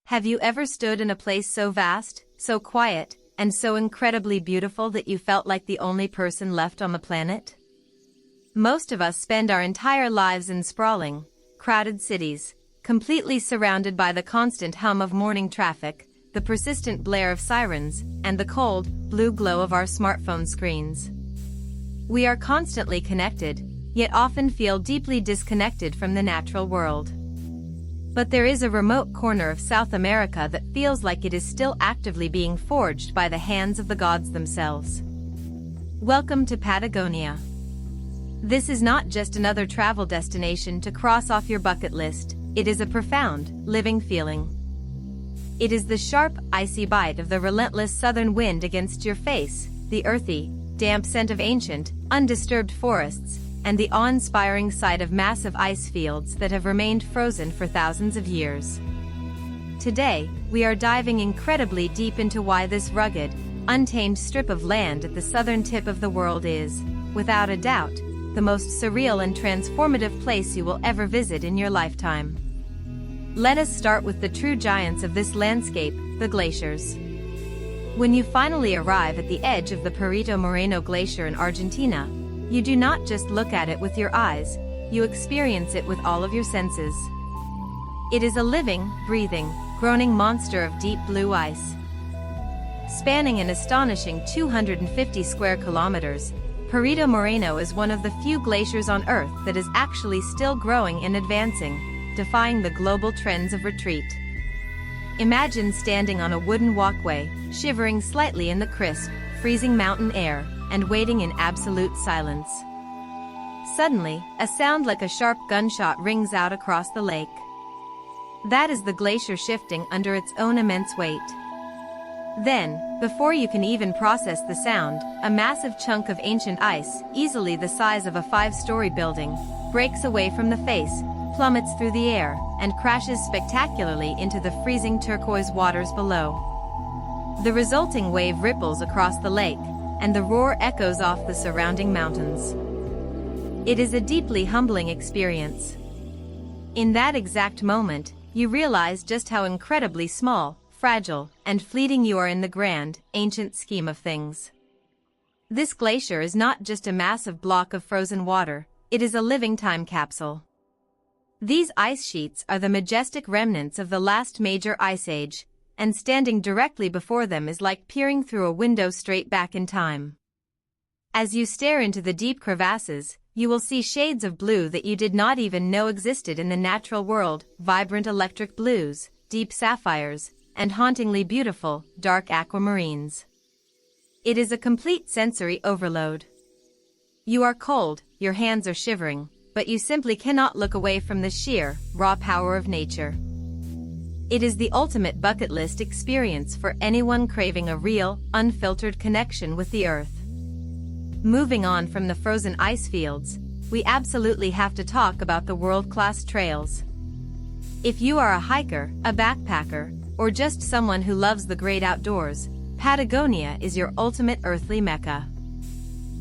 Have you ever stood in a place so vast, so quiet, and so incredibly beautiful that you felt like the only person left on the planet? Most of us spend our entire lives in sprawling, crowded cities, completely surrounded by the constant hum of morning traffic, the persistent blare of sirens, and the cold, blue glow of our smartphone screens. We are constantly connected, yet often feel deeply disconnected from the natural world. But there is a remote corner of South America that feels like it is still actively being forged by the hands of the gods themselves. Welcome to Patagonia. This is not just another travel destination to cross off your bucket list, it is a profound, living feeling. It is the sharp, icy bite of the relentless southern wind against your face, the earthy, damp scent of ancient, undisturbed forests, and the awe-inspiring sight of massive ice fields that have remained frozen for thousands of years. Today, we are diving incredibly deep into why this rugged, untamed strip of land at the southern tip of the world is, without a doubt, the most surreal and transformative place you will ever visit in your lifetime. Let us start with the true giants of this landscape, the glaciers. When you finally arrive at the edge of the Perito Moreno glacier in Argentina, you do not just look at it with your eyes, you experience it with all of your senses. It is a living, breathing, groaning monster of deep blue ice. Spanning an astonishing 250 square kilometers, Perito Moreno is one of the few glaciers on Earth that is actually still growing and advancing, defying the global trends of retreat. Imagine standing on a wooden walkway, shivering slightly in the crisp, freezing mountain air, and waiting in absolute silence. Suddenly, a sound like a sharp gunshot rings out across the lake. That is the glacier shifting under its own immense weight. Then, before you can even process the sound, a massive chunk of ancient ice, easily the size of a 5-story building, breaks away from the face, plummets through the air, and crashes spectacularly into the freezing turquoise waters below. The resulting wave ripples across the lake, and the roar echoes off the surrounding mountains. It is a deeply humbling experience. In that exact moment, you realize just how incredibly small, fragile, and fleeting you are in the grand, ancient scheme of things. This glacier is not just a massive block of frozen water, it is a living time capsule. These ice sheets are the majestic remnants of the last major ice age, and standing directly before them is like peering through a window straight back in time. As you stare into the deep crevasses, you will see shades of blue that you did not even know existed in the natural world, vibrant electric blues, deep sapphires, and hauntingly beautiful, dark aquamarines. It is a complete sensory overload. You are cold, your hands are shivering, but you simply cannot look away from the sheer, raw power of nature. It is the ultimate bucket list experience for anyone craving a real, unfiltered connection with the earth. Moving on from the frozen ice fields, we absolutely have to talk about the world-class trails. If you are a hiker, a backpacker, or just someone who loves the great outdoors, Patagonia is your ultimate earthly mecca.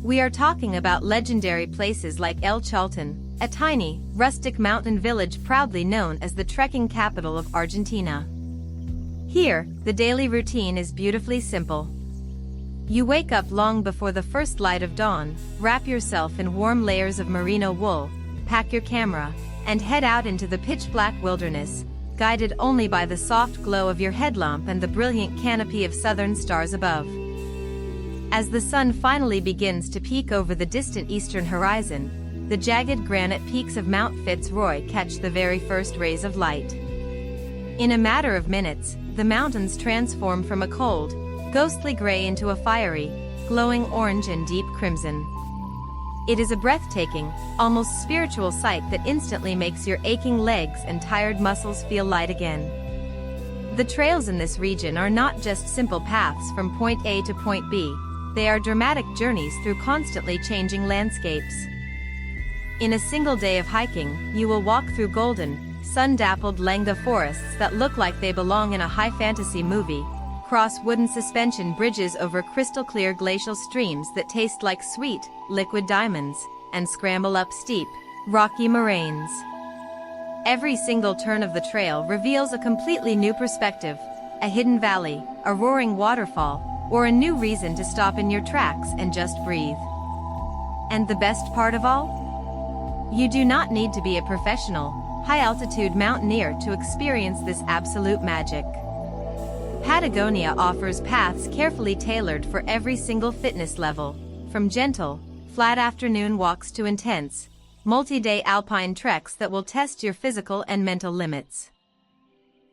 We are talking about legendary places like Chaltén, a tiny, rustic mountain village proudly known as the trekking capital of Argentina. Here, the daily routine is beautifully simple. You wake up long before the first light of dawn, wrap yourself in warm layers of merino wool, pack your camera, and head out into the pitch-black wilderness, guided only by the soft glow of your headlamp and the brilliant canopy of southern stars above. As the sun finally begins to peek over the distant eastern horizon, the jagged granite peaks of Mount Fitzroy catch the very first rays of light. In a matter of minutes, the mountains transform from a cold, ghostly gray into a fiery, glowing orange and deep crimson. It is a breathtaking, almost spiritual sight that instantly makes your aching legs and tired muscles feel light again. The trails in this region are not just simple paths from point A to point B, they are dramatic journeys through constantly changing landscapes. In a single day of hiking, you will walk through golden, sun-dappled Lenga forests that look like they belong in a high fantasy movie, cross wooden suspension bridges over crystal-clear glacial streams that taste like sweet, liquid diamonds, and scramble up steep, rocky moraines. Every single turn of the trail reveals a completely new perspective, a hidden valley, a roaring waterfall, or a new reason to stop in your tracks and just breathe. And the best part of all? You do not need to be a professional, high-altitude mountaineer to experience this absolute magic. Patagonia offers paths carefully tailored for every single fitness level, from gentle, flat afternoon walks to intense, multi-day alpine treks that will test your physical and mental limits.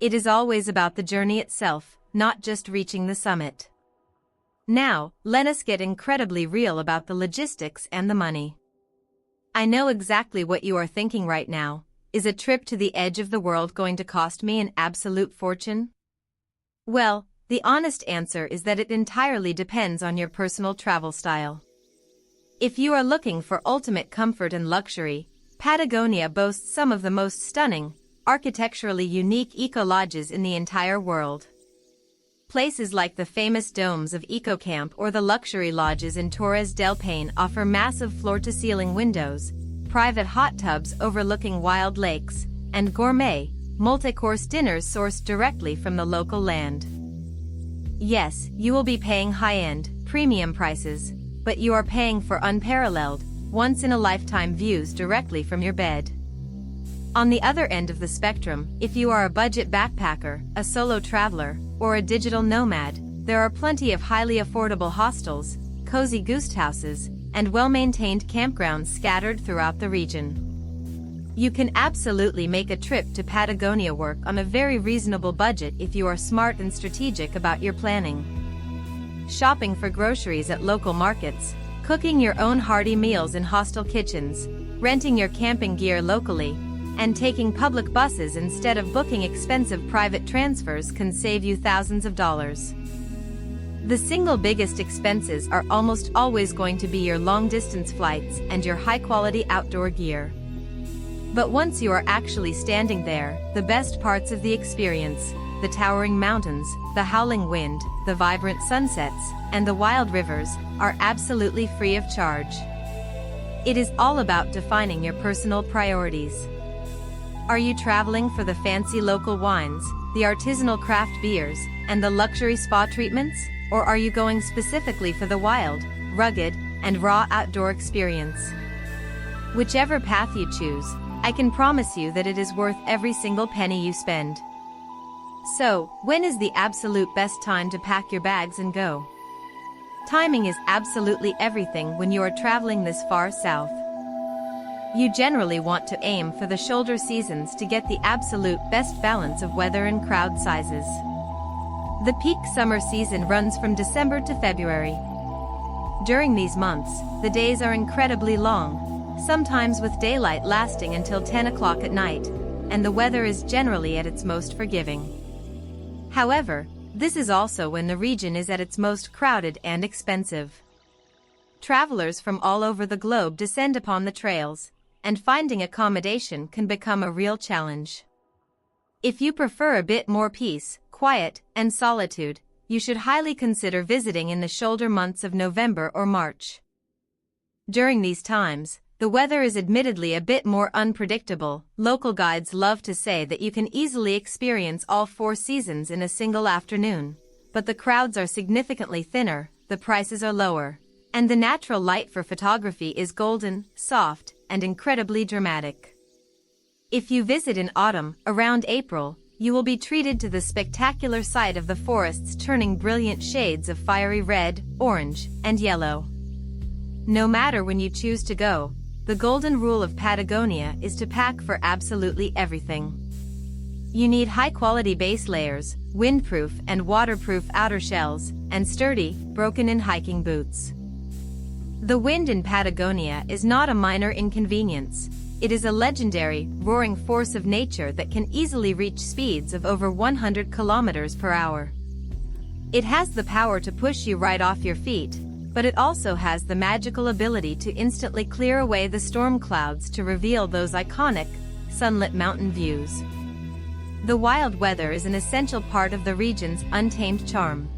It is always about the journey itself, not just reaching the summit. Now, let us get incredibly real about the logistics and the money. I know exactly what you are thinking right now. Is a trip to the edge of the world going to cost me an absolute fortune? Well, the honest answer is that it entirely depends on your personal travel style. If you are looking for ultimate comfort and luxury, Patagonia boasts some of the most stunning, architecturally unique eco-lodges in the entire world. Places like the famous domes of EcoCamp or the luxury lodges in Torres del Paine offer massive floor-to-ceiling windows, private hot tubs overlooking wild lakes, and gourmet, multi-course dinners sourced directly from the local land. Yes, you will be paying high-end, premium prices, but you are paying for unparalleled, once-in-a-lifetime views directly from your bed. On the other end of the spectrum, if you are a budget backpacker, a solo traveler, or a digital nomad, there are plenty of highly affordable hostels, cozy guest houses, and well-maintained campgrounds scattered throughout the region. You can absolutely make a trip to Patagonia work on a very reasonable budget if you are smart and strategic about your planning. Shopping for groceries at local markets, cooking your own hearty meals in hostel kitchens, renting your camping gear locally, and taking public buses instead of booking expensive private transfers can save you thousands of dollars. The single biggest expenses are almost always going to be your long-distance flights and your high-quality outdoor gear. But once you are actually standing there, the best parts of the experience, the towering mountains, the howling wind, the vibrant sunsets, and the wild rivers, are absolutely free of charge. It is all about defining your personal priorities. Are you traveling for the fancy local wines, the artisanal craft beers, and the luxury spa treatments? Or are you going specifically for the wild, rugged, and raw outdoor experience? Whichever path you choose, I can promise you that it is worth every single penny you spend. So, when is the absolute best time to pack your bags and go? Timing is absolutely everything when you are traveling this far south. You generally want to aim for the shoulder seasons to get the absolute best balance of weather and crowd sizes. The peak summer season runs from December to February. During these months, the days are incredibly long, sometimes with daylight lasting until 10 o'clock at night, and the weather is generally at its most forgiving. However, this is also when the region is at its most crowded and expensive. Travelers from all over the globe descend upon the trails, and finding accommodation can become a real challenge. If you prefer a bit more peace, quiet, and solitude, you should highly consider visiting in the shoulder months of November or March. During these times, the weather is admittedly a bit more unpredictable. Local guides love to say that you can easily experience all 4 seasons in a single afternoon, but the crowds are significantly thinner, the prices are lower, and the natural light for photography is golden, soft, and incredibly dramatic. If you visit in autumn, around April, you will be treated to the spectacular sight of the forests turning brilliant shades of fiery red, orange, and yellow. No matter when you choose to go, the golden rule of Patagonia is to pack for absolutely everything. You need high-quality base layers, windproof and waterproof outer shells, and sturdy, broken-in hiking boots. The wind in Patagonia is not a minor inconvenience. It is a legendary, roaring force of nature that can easily reach speeds of over 100 kilometers per hour. It has the power to push you right off your feet, but it also has the magical ability to instantly clear away the storm clouds to reveal those iconic, sunlit mountain views. The wild weather is an essential part of the region's untamed charm.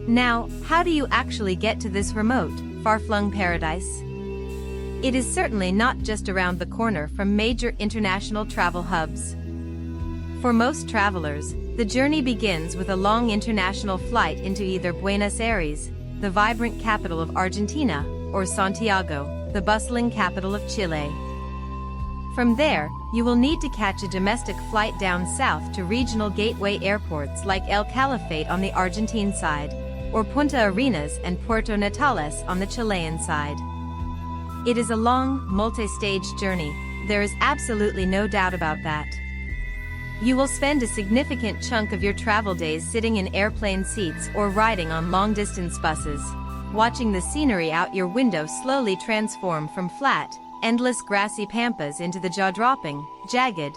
Now, how do you actually get to this remote, far-flung paradise? It is certainly not just around the corner from major international travel hubs. For most travelers, the journey begins with a long international flight into either Buenos Aires, the vibrant capital of Argentina, or Santiago, the bustling capital of Chile. From there, you will need to catch a domestic flight down south to regional gateway airports like El Calafate on the Argentine side, or Punta Arenas and Puerto Natales on the Chilean side. It is a long, multi-stage journey, there is absolutely no doubt about that. You will spend a significant chunk of your travel days sitting in airplane seats or riding on long-distance buses, watching the scenery out your window slowly transform from flat, endless grassy pampas into the jaw-dropping, jagged,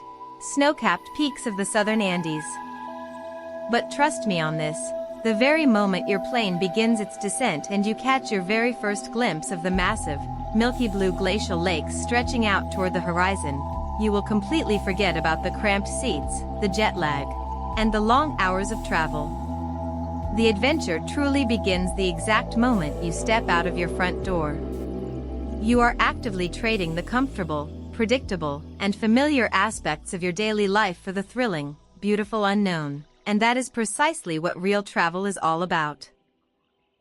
snow-capped peaks of the southern Andes. But trust me on this, the very moment your plane begins its descent and you catch your very first glimpse of the massive, milky blue glacial lakes stretching out toward the horizon, you will completely forget about the cramped seats, the jet lag, and the long hours of travel. The adventure truly begins the exact moment you step out of your front door. You are actively trading the comfortable, predictable, and familiar aspects of your daily life for the thrilling, beautiful unknown, and that is precisely what real travel is all about.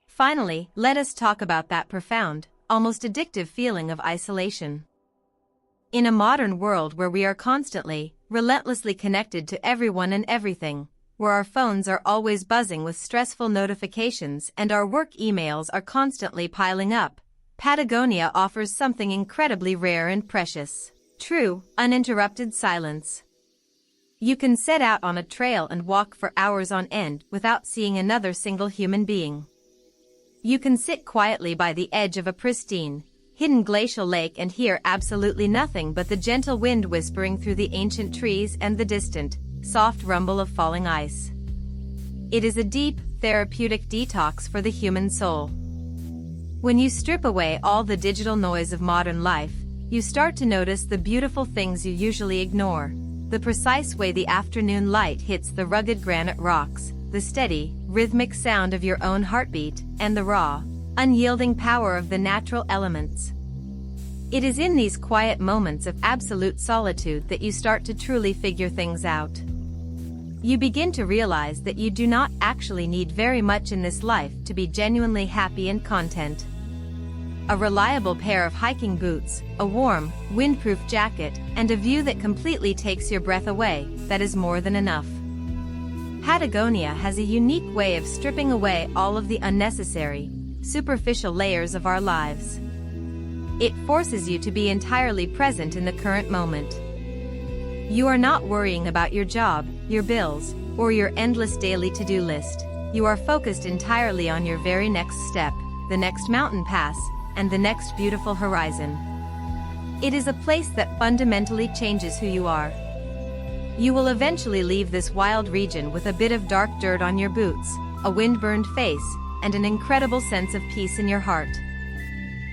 Finally, let us talk about that profound, almost addictive feeling of isolation. In a modern world where we are constantly, relentlessly connected to everyone and everything, where our phones are always buzzing with stressful notifications and our work emails are constantly piling up, Patagonia offers something incredibly rare and precious: true, uninterrupted silence. You can set out on a trail and walk for hours on end without seeing another single human being. You can sit quietly by the edge of a pristine, hidden glacial lake and hear absolutely nothing but the gentle wind whispering through the ancient trees and the distant, soft rumble of falling ice. It is a deep, therapeutic detox for the human soul. When you strip away all the digital noise of modern life, you start to notice the beautiful things you usually ignore: the precise way the afternoon light hits the rugged granite rocks, the steady, rhythmic sound of your own heartbeat, and the raw, unyielding power of the natural elements. It is in these quiet moments of absolute solitude that you start to truly figure things out. You begin to realize that you do not actually need very much in this life to be genuinely happy and content. A reliable pair of hiking boots, a warm, windproof jacket, and a view that completely takes your breath away, that is more than enough. Patagonia has a unique way of stripping away all of the unnecessary, superficial layers of our lives. It forces you to be entirely present in the current moment. You are not worrying about your job, your bills, or your endless daily to-do list. You are focused entirely on your very next step, the next mountain pass, and the next beautiful horizon. It is a place that fundamentally changes who you are. You will eventually leave this wild region with a bit of dark dirt on your boots, a wind-burned face, and an incredible sense of peace in your heart.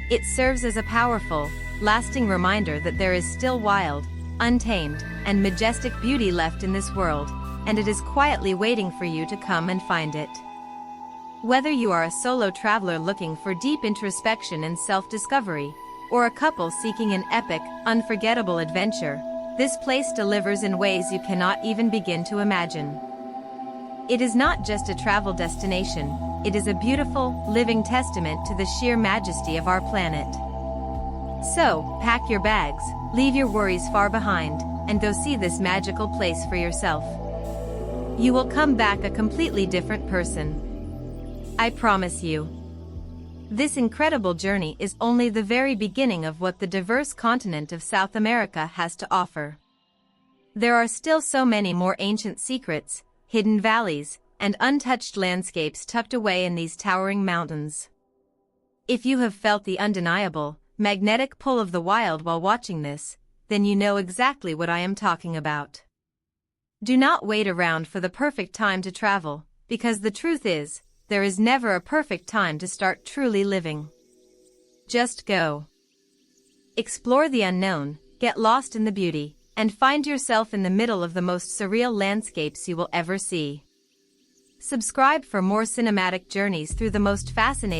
It serves as a powerful, lasting reminder that there is still wild, untamed, and majestic beauty left in this world, and it is quietly waiting for you to come and find it. Whether you are a solo traveler looking for deep introspection and self-discovery, or a couple seeking an epic, unforgettable adventure, this place delivers in ways you cannot even begin to imagine. It is not just a travel destination, it is a beautiful, living testament to the sheer majesty of our planet. So, pack your bags, leave your worries far behind, and go see this magical place for yourself. You will come back a completely different person. I promise you. This incredible journey is only the very beginning of what the diverse continent of South America has to offer. There are still so many more ancient secrets, hidden valleys, and untouched landscapes tucked away in these towering mountains. If you have felt the undeniable, magnetic pull of the wild while watching this, then you know exactly what I am talking about. Do not wait around for the perfect time to travel, because the truth is, there is never a perfect time to start truly living. Just go. Explore the unknown, get lost in the beauty, and find yourself in the middle of the most surreal landscapes you will ever see. Subscribe for more cinematic journeys through the most fascinating